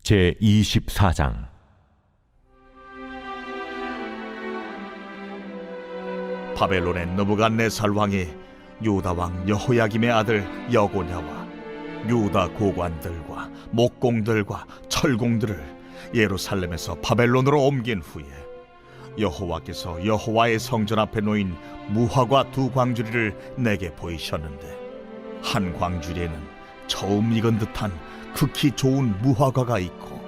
제24장. 바벨론의 느부갓네살 왕이 유다 왕 여호야김의 아들 여고냐와 유다 고관들과 목공들과 철공들을 예루살렘에서 바벨론으로 옮긴 후에 여호와께서 여호와의 성전 앞에 놓인 무화과 두 광주리를 내게 보이셨는데, 한 광주리에는 처음 익은 듯한 극히 좋은 무화과가 있고,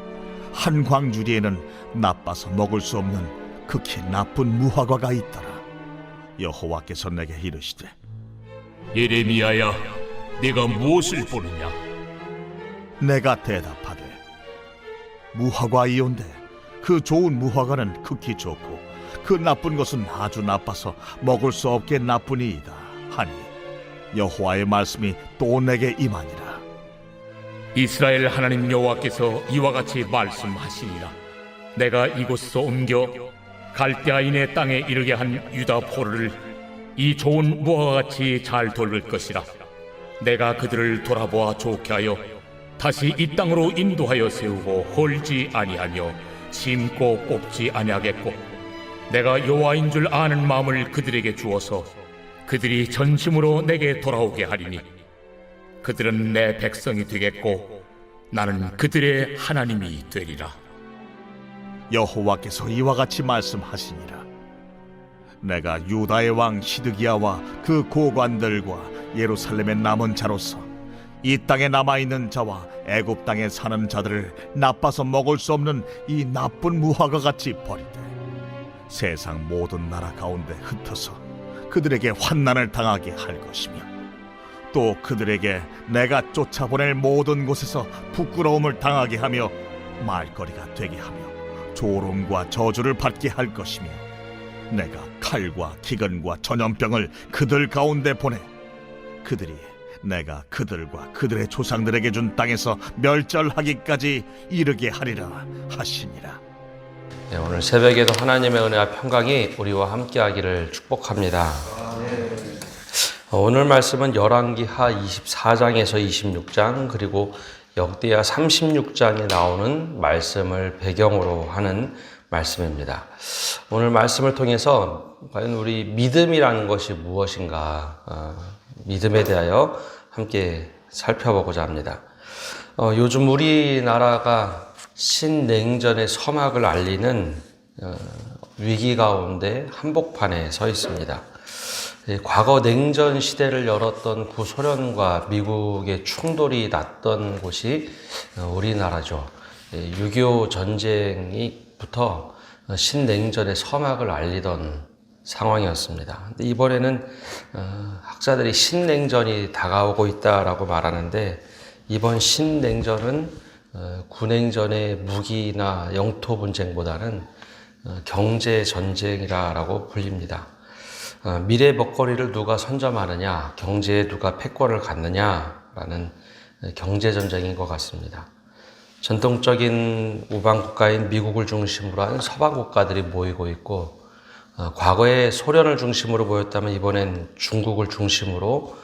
한 광주리에는 나빠서 먹을 수 없는 극히 나쁜 무화과가 있더라. 여호와께서 내게 이르시되, 예레미야야, 네가 무엇을 보느냐? 내가 대답하되, 무화과이온데 그 좋은 무화과는 극히 좋고 그 나쁜 것은 아주 나빠서 먹을 수 없게 나쁘니이다 하니, 여호와의 말씀이 또 내게 임하니라. 이스라엘 하나님 여호와께서 이와 같이 말씀하시니라. 내가 이곳에서 옮겨 갈대아인의 땅에 이르게 한 유다 포로를 이 좋은 무화과같이 잘 돌볼 것이라. 내가 그들을 돌아보아 좋게 하여 다시 이 땅으로 인도하여 세우고 헐지 아니하며 심고 뽑지 아니하겠고, 내가 여호와인 줄 아는 마음을 그들에게 주어서 그들이 전심으로 내게 돌아오게 하리니, 그들은 내 백성이 되겠고 나는 그들의 하나님이 되리라. 여호와께서 이와 같이 말씀하시니라. 내가 유다의 왕 시드기야와 그 고관들과 예루살렘의 남은 자로서 이 땅에 남아있는 자와 애굽 땅에 사는 자들을 나빠서 먹을 수 없는 이 나쁜 무화과같이 버리되, 세상 모든 나라 가운데 흩어서 그들에게 환난을 당하게 할 것이며, 또 그들에게 내가 쫓아보낼 모든 곳에서 부끄러움을 당하게 하며 말거리가 되게 하며 조롱과 저주를 받게 할 것이며, 내가 칼과 기근과 전염병을 그들 가운데 보내 그들이 내가 그들과 그들의 조상들에게 준 땅에서 멸절하기까지 이르게 하리라 하시니라. 네, 오늘 새벽에도 하나님의 은혜와 평강이 우리와 함께하기를 축복합니다. 오늘 말씀은 열왕기하 24장에서 26장 그리고 역대하 36장에 나오는 말씀을 배경으로 하는 말씀입니다. 오늘 말씀을 통해서 과연 우리 믿음이라는 것이 무엇인가, 믿음에 대하여 함께 살펴보고자 합니다. 요즘 우리나라가 신냉전의 서막을 알리는 위기 가운데 한복판에 서 있습니다. 과거 냉전 시대를 열었던 구소련과 미국의 충돌이 났던 곳이 우리나라죠. 6.25 전쟁부터 신냉전의 서막을 알리던 상황이었습니다. 근데 이번에는 학자들이 신냉전이 다가오고 있다라고 말하는데, 이번 신냉전은 구냉전의 무기나 영토 분쟁보다는 경제 전쟁이라고 불립니다. 미래 먹거리를 누가 선점하느냐, 경제에 누가 패권을 갖느냐라는 경제 전쟁인 것 같습니다. 전통적인 우방 국가인 미국을 중심으로 한 서방 국가들이 모이고 있고, 과거에 소련을 중심으로 모였다면 이번엔 중국을 중심으로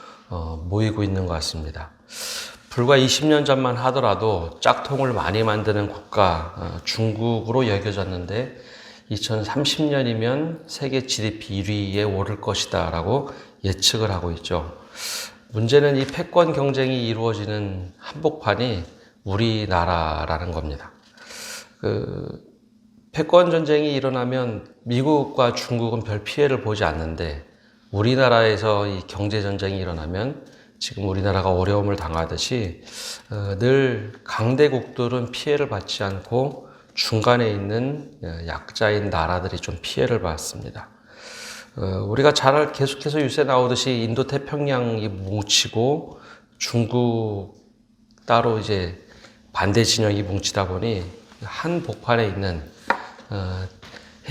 모이고 있는 것 같습니다. 불과 20년 전만 하더라도 짝퉁을 많이 만드는 국가 중국으로 여겨졌는데, 2030년이면 세계 GDP 1위에 오를 것이다 라고 예측을 하고 있죠. 문제는 이 패권 경쟁이 이루어지는 한복판이 우리나라라는 겁니다. 패권 전쟁이 일어나면 미국과 중국은 별 피해를 보지 않는데, 우리나라에서 이 경제 전쟁이 일어나면 지금 우리나라가 어려움을 당하듯이 늘 강대국들은 피해를 받지 않고 중간에 있는 약자인 나라들이 좀 피해를 받습니다. 우리가 잘 계속해서 유세 나오듯이 인도 태평양이 뭉치고 중국 따로 이제 반대 진영이 뭉치다 보니 한 복판에 있는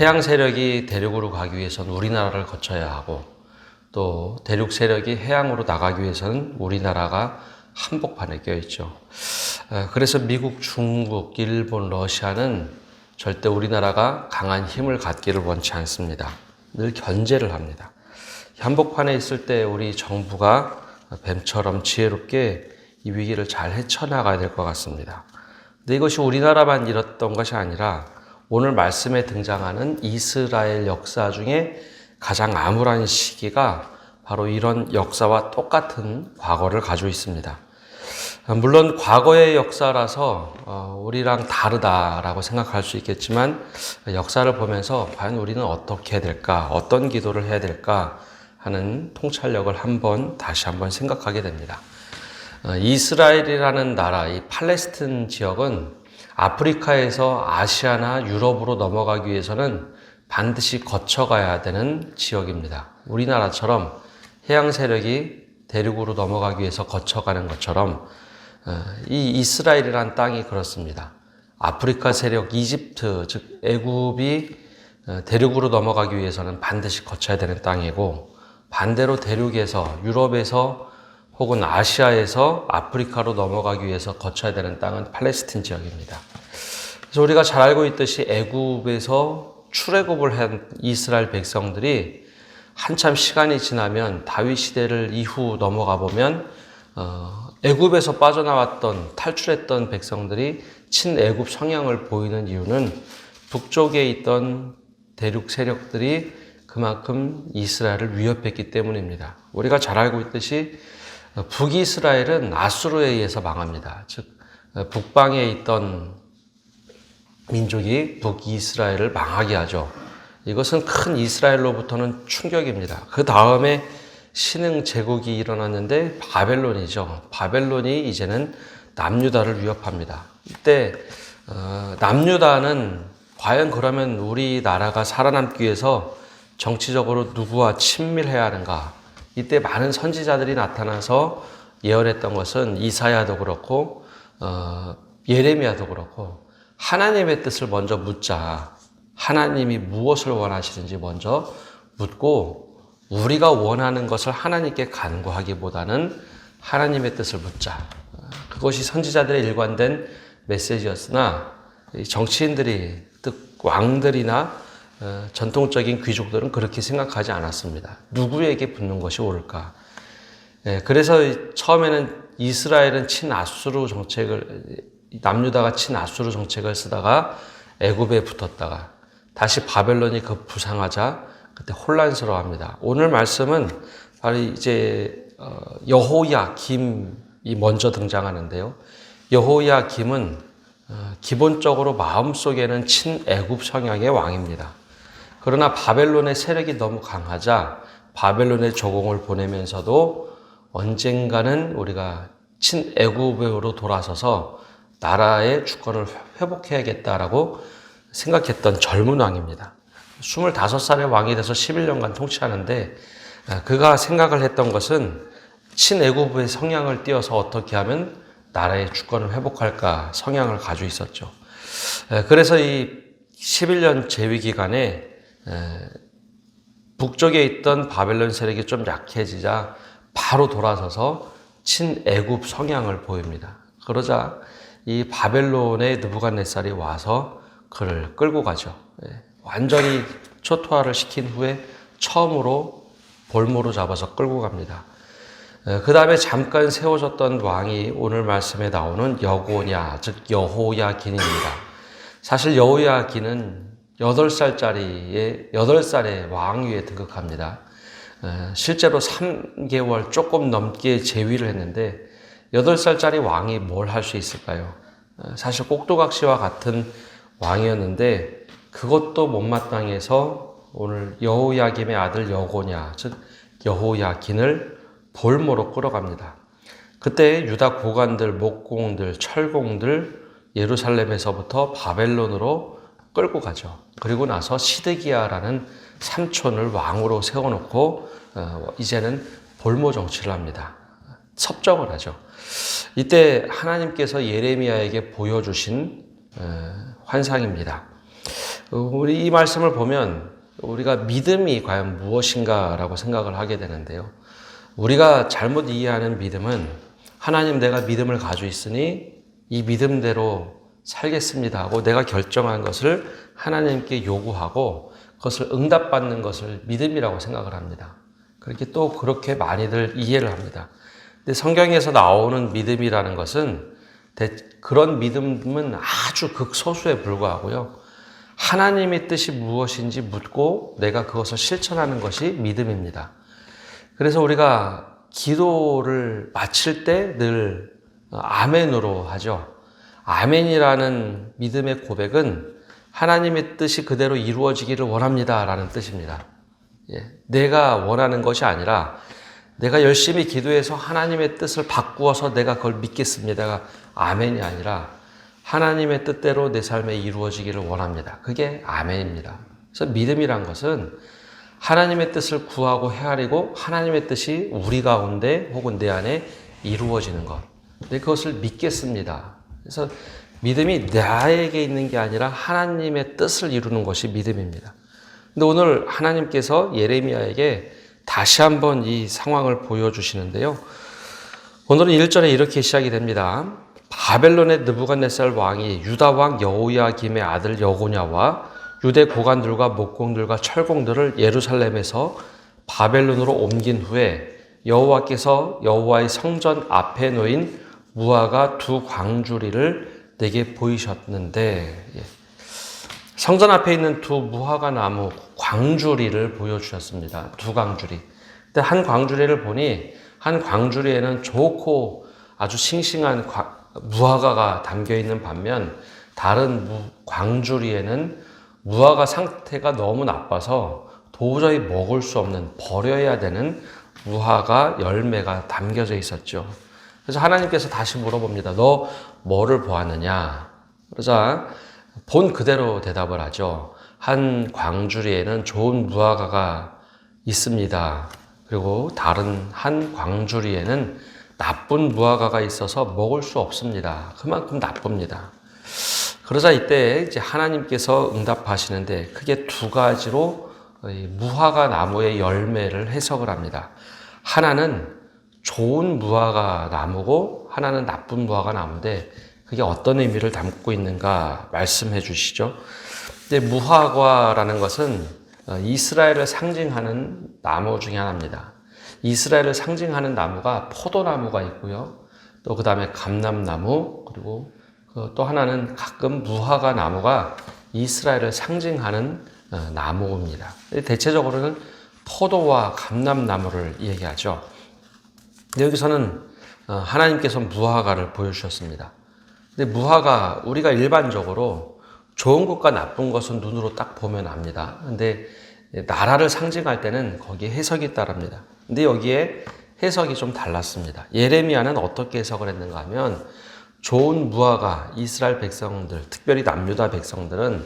해양 세력이 대륙으로 가기 위해서는 우리나라를 거쳐야 하고, 또 대륙 세력이 해양으로 나가기 위해서는 우리나라가 한복판에 껴있죠. 그래서 미국, 중국, 일본, 러시아는 절대 우리나라가 강한 힘을 갖기를 원치 않습니다. 늘 견제를 합니다. 한복판에 있을 때 우리 정부가 뱀처럼 지혜롭게 이 위기를 잘 헤쳐나가야 될 것 같습니다. 근데 이것이 우리나라만 이뤘던 것이 아니라 오늘 말씀에 등장하는 이스라엘 역사 중에 가장 암울한 시기가 바로 이런 역사와 똑같은 과거를 가지고 있습니다. 물론 과거의 역사라서 우리랑 다르다라고 생각할 수 있겠지만 역사를 보면서 과연 우리는 어떻게 해야 될까, 어떤 기도를 해야 될까 하는 통찰력을 다시 한번 생각하게 됩니다. 이스라엘이라는 나라, 이 팔레스틴 지역은 아프리카에서 아시아나 유럽으로 넘어가기 위해서는 반드시 거쳐가야 되는 지역입니다. 우리나라처럼 해양 세력이 대륙으로 넘어가기 위해서 거쳐가는 것처럼 이 이스라엘이라는 땅이 그렇습니다. 아프리카 세력 이집트, 즉 애굽이 대륙으로 넘어가기 위해서는 반드시 거쳐야 되는 땅이고, 반대로 대륙에서 유럽에서 혹은 아시아에서 아프리카로 넘어가기 위해서 거쳐야 되는 땅은 팔레스틴 지역입니다. 그래서 우리가 잘 알고 있듯이 애굽에서 출애굽을 한 이스라엘 백성들이 한참 시간이 지나면 다윗 시대를 이후 넘어가 보면 애굽에서 빠져나왔던 탈출했던 백성들이 친애굽 성향을 보이는 이유는 북쪽에 있던 대륙 세력들이 그만큼 이스라엘을 위협했기 때문입니다. 우리가 잘 알고 있듯이 북이스라엘은 아수르에 의해서 망합니다. 즉 북방에 있던 민족이 북이스라엘을 망하게 하죠. 이것은 큰 이스라엘로부터는 충격입니다. 그 다음에 신흥 제국이 일어났는데 바벨론이죠. 바벨론이 이제는 남유다를 위협합니다. 이때 남유다는 과연 그러면 우리나라가 살아남기 위해서 정치적으로 누구와 친밀해야 하는가? 이때 많은 선지자들이 나타나서 예언했던 것은 이사야도 그렇고 예레미야도 그렇고 하나님의 뜻을 먼저 묻자. 하나님이 무엇을 원하시는지 먼저 묻고 우리가 원하는 것을 하나님께 간구하기보다는 하나님의 뜻을 묻자. 그것이 선지자들의 일관된 메시지였으나 정치인들이, 즉 왕들이나 전통적인 귀족들은 그렇게 생각하지 않았습니다. 누구에게 붙는 것이 옳을까? 그래서 처음에는 이스라엘은 친아수르 정책을, 남유다가 친아수르 정책을 쓰다가 애굽에 붙었다가 다시 바벨론이 부상하자 그때 혼란스러워합니다. 오늘 말씀은 바로 이제 여호야김이 먼저 등장하는데요. 여호야김은 기본적으로 마음속에는 친애굽 성향의 왕입니다. 그러나 바벨론의 세력이 너무 강하자 바벨론의 조공을 보내면서도 언젠가는 우리가 친애굽으로 돌아서서 나라의 주권을 회복해야겠다라고 생각했던 젊은 왕입니다. 25살의 왕이 돼서 11년간 통치하는데 그가 생각을 했던 것은 친애굽의 성향을 띄어서 어떻게 하면 나라의 주권을 회복할까 성향을 가지고 있었죠. 그래서 이 11년 재위 기간에 북쪽에 있던 바벨론 세력이 좀 약해지자 바로 돌아서서 친애굽 성향을 보입니다. 그러자 이 바벨론의 느부갓네살이 와서 그를 끌고 가죠. 완전히 초토화를 시킨 후에 처음으로 볼모로 잡아서 끌고 갑니다. 그 다음에 잠깐 세워졌던 왕이 오늘 말씀에 나오는 여고냐, 즉 여호야긴입니다. 사실 여호야긴은 8살의 왕위에 등극합니다. 실제로 3개월 조금 넘게 재위를 했는데 8살짜리 왕이 뭘 할 수 있을까요? 사실 꼭두각시와 같은 왕이었는데 그것도 못마땅해서 오늘 여호야김의 아들 여고냐, 즉 여호야긴을 볼모로 끌어갑니다. 그때 유다 고관들, 목공들, 철공들 예루살렘에서부터 바벨론으로 끌고 가죠. 그리고 나서 시드기야라는 삼촌을 왕으로 세워놓고 이제는 볼모 정치를 합니다. 섭정을 하죠. 이때 하나님께서 예레미야에게 보여주신 환상입니다. 우리 이 말씀을 보면 우리가 믿음이 과연 무엇인가라고 생각을 하게 되는데요. 우리가 잘못 이해하는 믿음은 하나님 내가 믿음을 가지고 있으니 이 믿음대로 살겠습니다 하고 내가 결정한 것을 하나님께 요구하고 그것을 응답받는 것을 믿음이라고 생각을 합니다. 그렇게 많이들 이해를 합니다. 근데 성경에서 나오는 믿음이라는 것은 그런 믿음은 아주 극소수에 불과하고요. 하나님의 뜻이 무엇인지 묻고 내가 그것을 실천하는 것이 믿음입니다. 그래서 우리가 기도를 마칠 때 늘 아멘으로 하죠. 아멘이라는 믿음의 고백은 하나님의 뜻이 그대로 이루어지기를 원합니다 라는 뜻입니다. 내가 원하는 것이 아니라 내가 열심히 기도해서 하나님의 뜻을 바꾸어서 내가 그걸 믿겠습니다가 아멘이 아니라 하나님의 뜻대로 내 삶에 이루어지기를 원합니다. 그게 아멘입니다. 그래서 믿음이란 것은 하나님의 뜻을 구하고 헤아리고 하나님의 뜻이 우리 가운데 혹은 내 안에 이루어지는 것. 근데 그것을 믿겠습니다. 그래서 믿음이 나에게 있는 게 아니라 하나님의 뜻을 이루는 것이 믿음입니다. 근데 오늘 하나님께서 예레미야에게 다시 한번 이 상황을 보여주시는데요. 오늘은 1절에 이렇게 시작이 됩니다. 바벨론의 느부갓네살 왕이 유다 왕 여호야김의 아들 여고냐와 유대 고관들과 목공들과 철공들을 예루살렘에서 바벨론으로 옮긴 후에 여호와께서 여호와의 성전 앞에 놓인 무화과 두 광주리를 내게 보이셨는데, 성전 앞에 있는 두 무화과 나무 광주리를 보여주셨습니다. 두 광주리. 근데 한 광주리를 보니 한 광주리에는 좋고 아주 싱싱한 무화과가 담겨 있는 반면 다른 광주리에는 무화과 상태가 너무 나빠서 도저히 먹을 수 없는 버려야 되는 무화과 열매가 담겨져 있었죠. 그래서 하나님께서 다시 물어봅니다. 너 뭐를 보았느냐? 그러자 본 그대로 대답을 하죠. 한 광주리에는 좋은 무화과가 있습니다. 그리고 다른 한 광주리에는 나쁜 무화과가 있어서 먹을 수 없습니다. 그만큼 나쁩니다. 그러자 이때 이제 하나님께서 응답하시는데 크게 두 가지로 무화과 나무의 열매를 해석을 합니다. 하나는 좋은 무화과 나무고 하나는 나쁜 무화과 나무인데 그게 어떤 의미를 담고 있는가 말씀해 주시죠. 근데 무화과라는 것은 이스라엘을 상징하는 나무 중에 하나입니다. 이스라엘을 상징하는 나무가 포도나무가 있고요. 또 그 다음에 감람나무, 그리고 또 하나는 가끔 무화과 나무가 이스라엘을 상징하는 나무입니다. 대체적으로는 포도와 감람나무를 얘기하죠. 근데 여기서는 하나님께서 무화과를 보여주셨습니다. 근데 무화과, 우리가 일반적으로 좋은 것과 나쁜 것은 눈으로 딱 보면 압니다. 근데 나라를 상징할 때는 거기에 해석이 따릅니다. 근데 여기에 해석이 좀 달랐습니다. 예레미야는 어떻게 해석을 했는가 하면 좋은 무화과, 이스라엘 백성들, 특별히 남유다 백성들은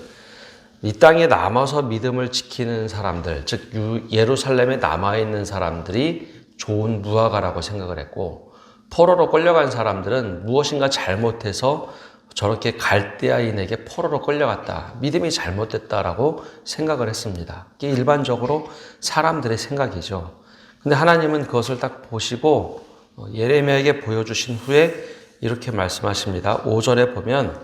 이 땅에 남아서 믿음을 지키는 사람들, 즉 예루살렘에 남아있는 사람들이 좋은 무화과라고 생각을 했고, 포로로 끌려간 사람들은 무엇인가 잘못해서 저렇게 갈대아인에게 포로로 끌려갔다, 믿음이 잘못됐다라고 생각을 했습니다. 이게 일반적으로 사람들의 생각이죠. 근데 하나님은 그것을 딱 보시고 예레미야에게 보여주신 후에 이렇게 말씀하십니다. 5절에 보면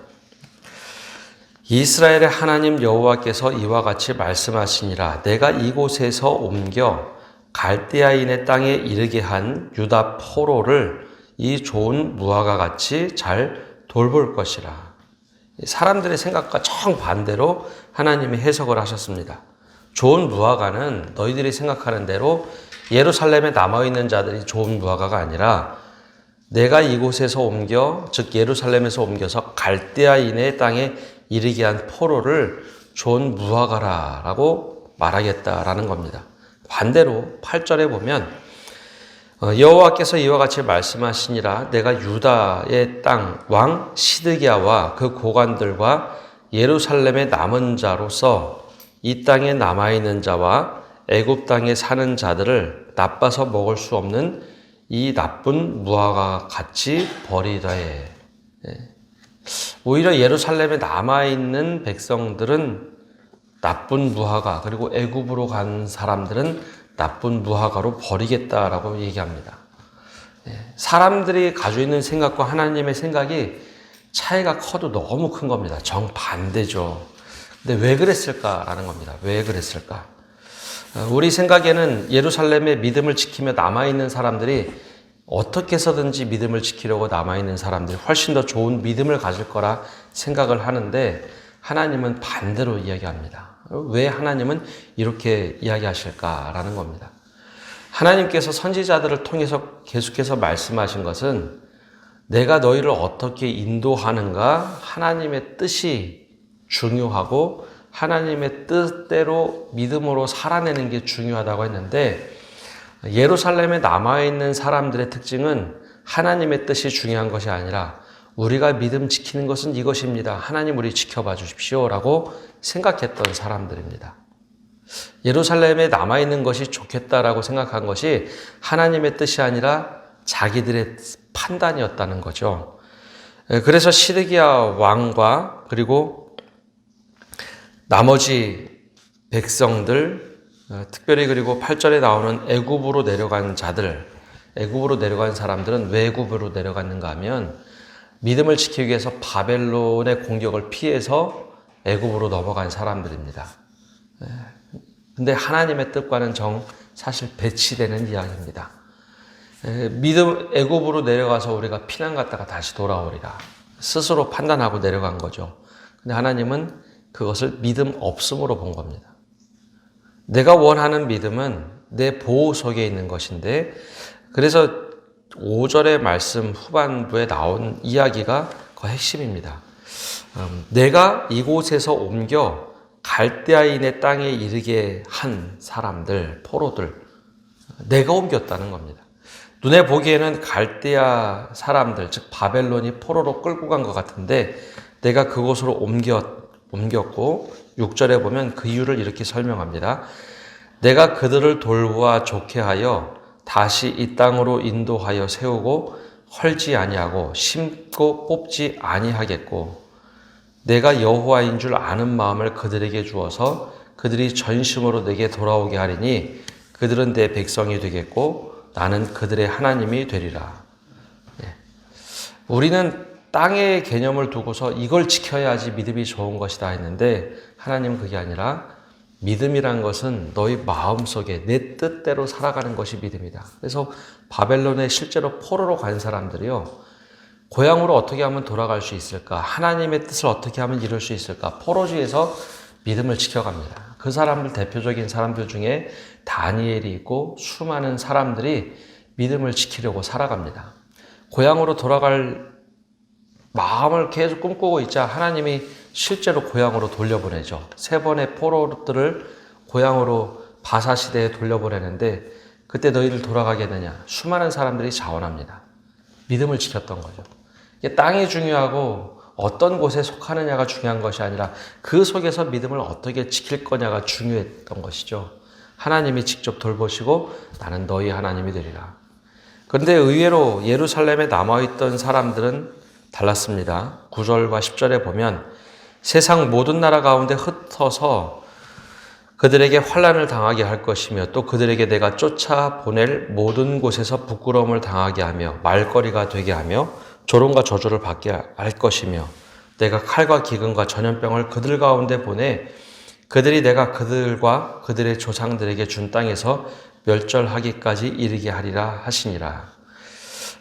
이스라엘의 하나님 여호와께서 이와 같이 말씀하시니라. 내가 이곳에서 옮겨 갈대아인의 땅에 이르게 한 유다 포로를 이 좋은 무화과 같이 잘 돌볼 것이라. 사람들의 생각과 정반대로 하나님이 해석을 하셨습니다. 좋은 무화과는 너희들이 생각하는 대로 예루살렘에 남아있는 자들이 좋은 무화과가 아니라 내가 이곳에서 옮겨, 즉 예루살렘에서 옮겨서 갈대아인의 땅에 이르게 한 포로를 좋은 무화과라고 말하겠다라는 겁니다. 반대로 8절에 보면 여호와께서 이와 같이 말씀하시니라. 내가 유다의 땅 왕 시드기야와 그 고관들과 예루살렘의 남은 자로서 이 땅에 남아있는 자와 애굽 땅에 사는 자들을 나빠서 먹을 수 없는 이 나쁜 무화과 같이 버리라 해. 오히려 예루살렘에 남아있는 백성들은 나쁜 무화과, 그리고 애굽으로 간 사람들은 나쁜 무화과로 버리겠다라고 얘기합니다. 사람들이 가지고 있는 생각과 하나님의 생각이 차이가 커도 너무 큰 겁니다. 정반대죠. 근데 왜 그랬을까라는 겁니다. 왜 그랬을까? 우리 생각에는 예루살렘의 믿음을 지키며 남아있는 사람들이 어떻게 해서든지 믿음을 지키려고 남아있는 사람들이 훨씬 더 좋은 믿음을 가질 거라 생각을 하는데 하나님은 반대로 이야기합니다. 왜 하나님은 이렇게 이야기하실까라는 겁니다. 하나님께서 선지자들을 통해서 계속해서 말씀하신 것은 내가 너희를 어떻게 인도하는가 하나님의 뜻이 중요하고 하나님의 뜻대로 믿음으로 살아내는 게 중요하다고 했는데 예루살렘에 남아있는 사람들의 특징은 하나님의 뜻이 중요한 것이 아니라 우리가 믿음 지키는 것은 이것입니다. 하나님 우리 지켜봐 주십시오 라고 생각했던 사람들입니다. 예루살렘에 남아있는 것이 좋겠다라고 생각한 것이 하나님의 뜻이 아니라 자기들의 판단이었다는 거죠. 그래서 시드기야 왕과 그리고 나머지 백성들, 특별히 그리고 8절에 나오는 애굽으로 내려간 자들, 애굽으로 내려간 사람들은 왜 애굽으로 내려갔는가 하면 믿음을 지키기 위해서 바벨론의 공격을 피해서 애굽으로 넘어간 사람들입니다. 근데 하나님의 뜻과는 사실 배치되는 이야기입니다. 애굽으로 내려가서 우리가 피난 갔다가 다시 돌아오리라. 스스로 판단하고 내려간 거죠. 근데 하나님은 그것을 믿음 없음으로 본 겁니다. 내가 원하는 믿음은 내 보호 속에 있는 것인데 그래서 5절의 말씀 후반부에 나온 이야기가 그 핵심입니다. 내가 이곳에서 옮겨 갈대아인의 땅에 이르게 한 사람들, 포로들, 내가 옮겼다는 겁니다. 눈에 보기에는 갈대아 사람들, 즉 바벨론이 포로로 끌고 간 것 같은데 내가 그곳으로 옮겼고 6절에 보면 그 이유를 이렇게 설명합니다. 내가 그들을 돌보아 좋게 하여 다시 이 땅으로 인도하여 세우고 헐지 아니하고 심고 뽑지 아니하겠고 내가 여호와인 줄 아는 마음을 그들에게 주어서 그들이 전심으로 내게 돌아오게 하리니 그들은 내 백성이 되겠고 나는 그들의 하나님이 되리라. 우리는 땅의 개념을 두고서 이걸 지켜야지 믿음이 좋은 것이다 했는데 하나님은 그게 아니라 믿음이란 것은 너희 마음속에 내 뜻대로 살아가는 것이 믿음이다. 그래서 바벨론에 실제로 포로로 간 사람들이요. 고향으로 어떻게 하면 돌아갈 수 있을까? 하나님의 뜻을 어떻게 하면 이룰 수 있을까? 포로지에서 믿음을 지켜갑니다. 그 사람들 대표적인 사람들 중에 다니엘이 있고 수많은 사람들이 믿음을 지키려고 살아갑니다. 고향으로 돌아갈 마음을 계속 꿈꾸고 있자 하나님이 실제로 고향으로 돌려보내죠. 3번의 포로들을 고향으로 바사시대에 돌려보내는데 그때 너희를 돌아가겠느냐? 수많은 사람들이 자원합니다. 믿음을 지켰던 거죠. 땅이 중요하고 어떤 곳에 속하느냐가 중요한 것이 아니라 그 속에서 믿음을 어떻게 지킬 거냐가 중요했던 것이죠. 하나님이 직접 돌보시고 나는 너희 하나님이 되리라. 그런데 의외로 예루살렘에 남아있던 사람들은 달랐습니다. 9절과 10절에 보면 세상 모든 나라 가운데 흩어서 그들에게 환난을 당하게 할 것이며 또 그들에게 내가 쫓아보낼 모든 곳에서 부끄러움을 당하게 하며 말거리가 되게 하며 조롱과 저주를 받게 할 것이며 내가 칼과 기근과 전염병을 그들 가운데 보내 그들이 내가 그들과 그들의 조상들에게 준 땅에서 멸절하기까지 이르게 하리라 하시니라.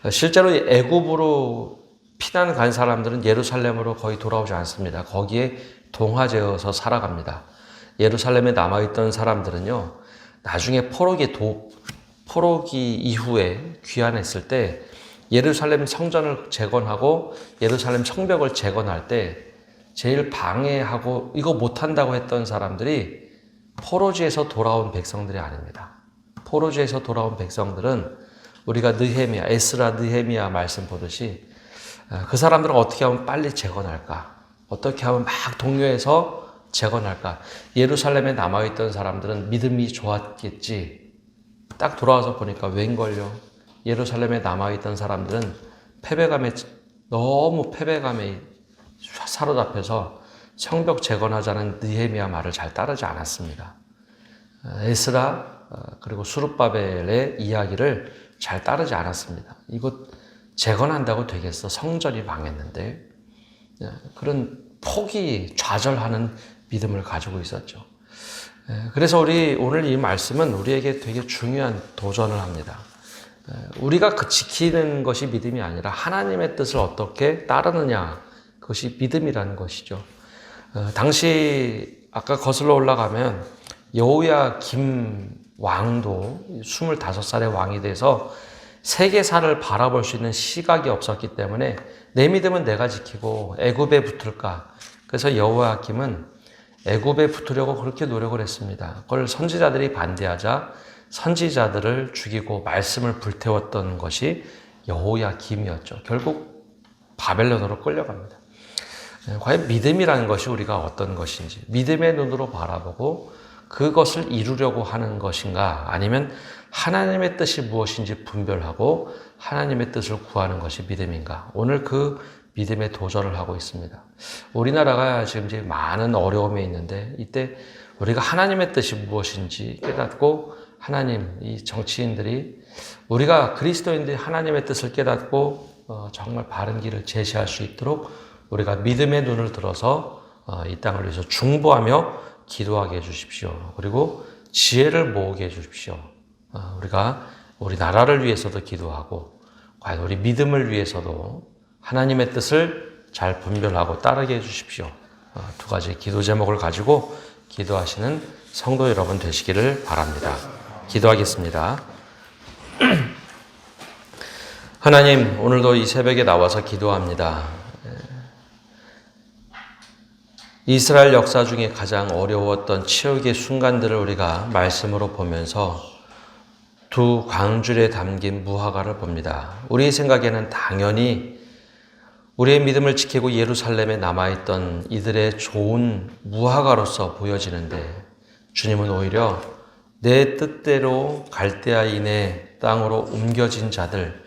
실제로 애굽으로 피난 간 사람들은 예루살렘으로 거의 돌아오지 않습니다. 거기에 동화되어서 살아갑니다. 예루살렘에 남아있던 사람들은요, 나중에 포로기 이후에 귀환했을 때 예루살렘 성전을 재건하고 예루살렘 성벽을 재건할 때 제일 방해하고 이거 못한다고 했던 사람들이 포로지에서 돌아온 백성들이 아닙니다. 포로지에서 돌아온 백성들은 우리가 느헤미야, 에스라 느헤미야 말씀 보듯이 그 사람들은 어떻게 하면 빨리 재건할까? 어떻게 하면 막 동요해서 재건할까? 예루살렘에 남아있던 사람들은 믿음이 좋았겠지. 딱 돌아와서 보니까 웬걸요? 예루살렘에 남아있던 사람들은 너무 패배감에 사로잡혀서 성벽 재건하자는 느헤미야 말을 잘 따르지 않았습니다. 에스라 그리고 수룹바벨의 이야기를 잘 따르지 않았습니다. 이거 재건한다고 되겠어? 성전이 망했는데. 그런 좌절하는 믿음을 가지고 있었죠. 그래서 오늘 이 말씀은 우리에게 되게 중요한 도전을 합니다. 우리가 그 지키는 것이 믿음이 아니라 하나님의 뜻을 어떻게 따르느냐, 그것이 믿음이라는 것이죠. 당시 아까 거슬러 올라가면 여호야김 왕도 25살의 왕이 돼서 세계사를 바라볼 수 있는 시각이 없었기 때문에 내 믿음은 내가 지키고 애굽에 붙을까. 그래서 여호야김은 애굽에 붙으려고 그렇게 노력을 했습니다. 그걸 선지자들이 반대하자 선지자들을 죽이고 말씀을 불태웠던 것이 여호야김이었죠. 결국 바벨론으로 끌려갑니다. 과연 믿음이라는 것이 우리가 어떤 것인지, 믿음의 눈으로 바라보고 그것을 이루려고 하는 것인가, 아니면 하나님의 뜻이 무엇인지 분별하고 하나님의 뜻을 구하는 것이 믿음인가. 오늘 그 믿음에 도전을 하고 있습니다. 우리나라가 지금 이제 많은 어려움에 있는데, 이때 우리가 하나님의 뜻이 무엇인지 깨닫고, 하나님, 이 정치인들이, 우리가 그리스도인들이 하나님의 뜻을 깨닫고 정말 바른 길을 제시할 수 있도록 우리가 믿음의 눈을 들어서 이 땅을 위해서 중보하며 기도하게 해주십시오. 그리고 지혜를 모으게 해주십시오. 우리가 우리 나라를 위해서도 기도하고, 과연 우리 믿음을 위해서도 하나님의 뜻을 잘 분별하고 따르게 해주십시오. 두 가지 기도 제목을 가지고 기도하시는 성도 여러분 되시기를 바랍니다. 기도하겠습니다. 하나님, 오늘도 이 새벽에 나와서 기도합니다. 이스라엘 역사 중에 가장 어려웠던 치욕의 순간들을 우리가 말씀으로 보면서 두 광줄에 담긴 무화과를 봅니다. 우리 생각에는 당연히 우리의 믿음을 지키고 예루살렘에 남아있던 이들의 좋은 무화과로서 보여지는데, 주님은 오히려 내 뜻대로 갈대아인의 땅으로 옮겨진 자들,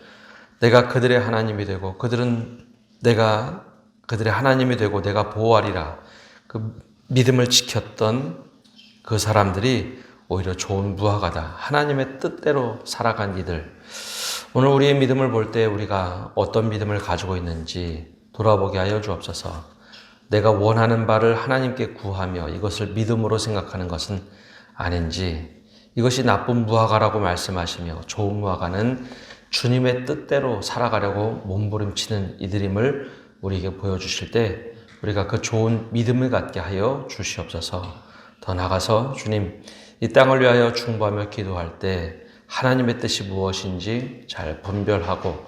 내가 그들의 하나님이 되고 그들은 내가 그들의 하나님이 되고 내가 보호하리라, 그 믿음을 지켰던 그 사람들이 오히려 좋은 무화과다. 하나님의 뜻대로 살아간 이들. 오늘 우리의 믿음을 볼 때 우리가 어떤 믿음을 가지고 있는지 돌아보게 하여 주옵소서. 내가 원하는 바를 하나님께 구하며 이것을 믿음으로 생각하는 것은 아닌지, 이것이 나쁜 무화과라고 말씀하시며 좋은 무화과는 주님의 뜻대로 살아가려고 몸부림치는 이들임을 우리에게 보여주실 때 우리가 그 좋은 믿음을 갖게 하여 주시옵소서. 더 나아가서 주님, 이 땅을 위하여 중보하며 기도할 때 하나님의 뜻이 무엇인지 잘 분별하고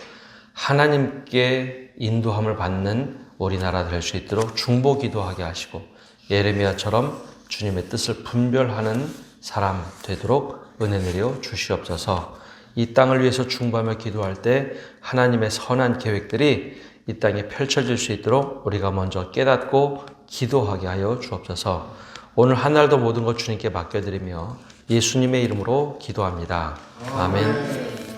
하나님께 인도함을 받는 우리나라 될 수 있도록 중보 기도하게 하시고, 예레미야처럼 주님의 뜻을 분별하는 사람 되도록 은혜 내려 주시옵소서. 이 땅을 위해서 중보하며 기도할 때 하나님의 선한 계획들이 이 땅에 펼쳐질 수 있도록 우리가 먼저 깨닫고 기도하게 하여 주옵소서. 오늘 한 날도 모든 것 주님께 맡겨드리며 예수님의 이름으로 기도합니다. 아멘.